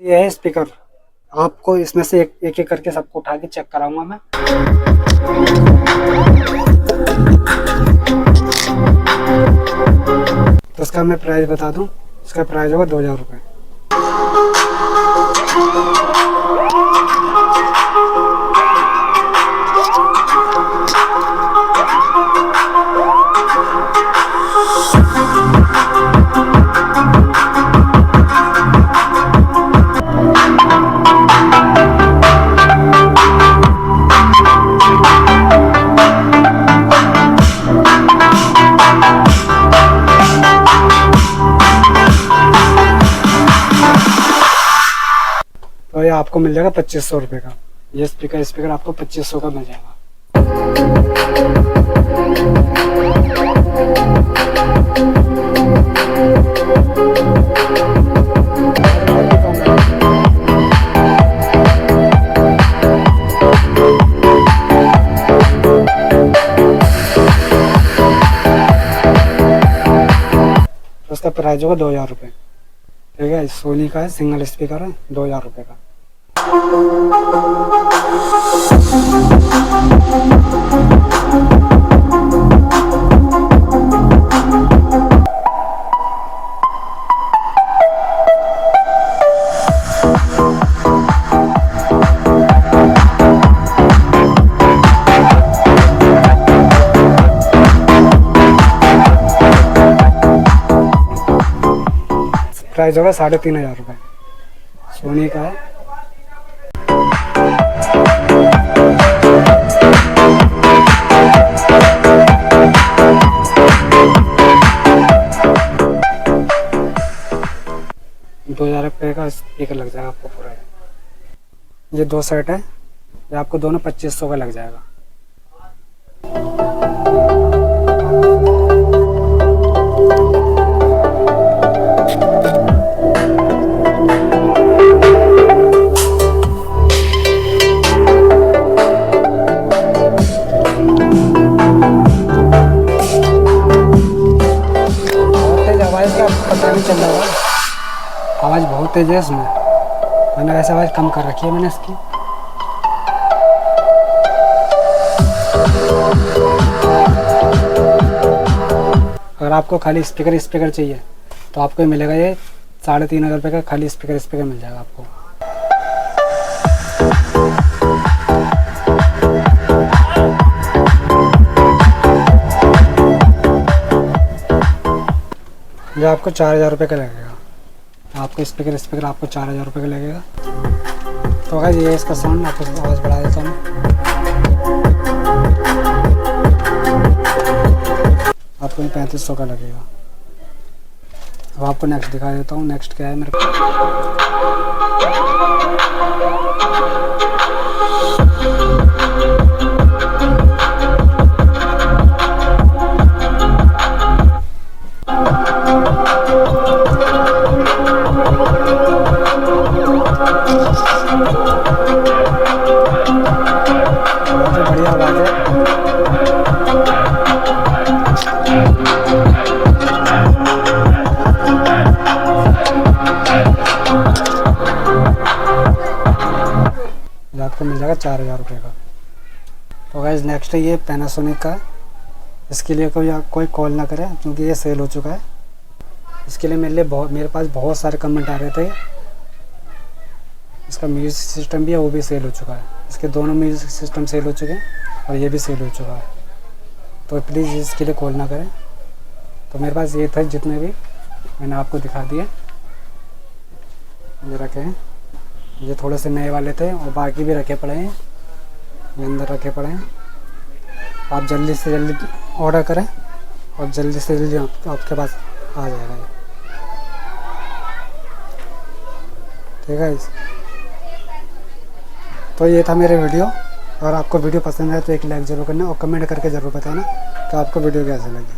ये है स्पीकर। आपको इसमें से एक एक करके सबको उठा के चेक कराऊंगा मैं। तो इसका मैं प्राइस बता दूं, इसका प्राइस होगा 2000 रुपये। तो ये आपको मिल जाएगा 2500 रुपये का। ये स्पीकर आपको 2500 का मिल जाएगा। तो उसका प्राइस होगा 2000 रुपये। ठीक है, सोनी का है, सिंगल स्पीकर है, 2000 रुपये का। प्राइस होगा 3500 रुपये। सोनी का है। ₹2000 का स्पीकर लग जाएगा आपको पूरा। ये 2 सेट है, ये आपको दोनों 2500 का लग जाएगा। पता नहीं चल रहा, आवाज़ बहुत तेज है इसमें। मैंने वैसे आवाज़ कम कर रखी है मैंने इसकी। अगर आपको खाली स्पीकर चाहिए तो आपको मिलेगा ये 3500 रुपये का खाली स्पीकर मिल जाएगा आपको। ये आपको 4000 रुपये का लगेगा। आपको स्पीकर आपको 4000 रुपये का लगेगा। तो गाइस ये इसका साउंड, आपको आवाज़ बढ़ा देता हूँ। आपको 3500 का लगेगा। अब आपको नेक्स्ट दिखा देता हूँ। नेक्स्ट क्या है मेरे बढ़िया आवाज़ है। आपको मिल जाएगा 4000 रुपये का। तो गाइस नेक्स्ट है ये पैनासोनिक का। इसके लिए कोई कॉल ना करे क्योंकि ये सेल हो चुका है। इसके लिए मेरे पास बहुत सारे कमेंट आ रहे थे। इसका म्यूज़िक सिस्टम भी है, वो भी सेल हो चुका है। इसके दोनों म्यूज़िक सिस्टम सेल हो चुके हैं और ये भी सेल हो चुका है। तो प्लीज़ इसके लिए कॉल ना करें। तो मेरे पास ये था, जितने भी मैंने आपको दिखा दिए। ये रखे हैं, ये थोड़े से नए वाले थे और बाकी भी रखे पड़े हैं, ये अंदर रखे पड़े हैं। आप जल्दी से जल्दी ऑर्डर करें और जल्दी से जल्दी आपके पास आ जाएगा ये। ठीक है। तो ये था मेरे वीडियो। अगर आपको वीडियो पसंद है तो एक लाइक ज़रूर करना और कमेंट करके ज़रूर बताना कि आपको वीडियो कैसे लगी।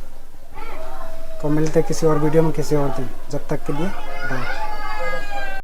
तो मिलते हैं किसी और वीडियो में किसी और दिन। जब तक के लिए बाय।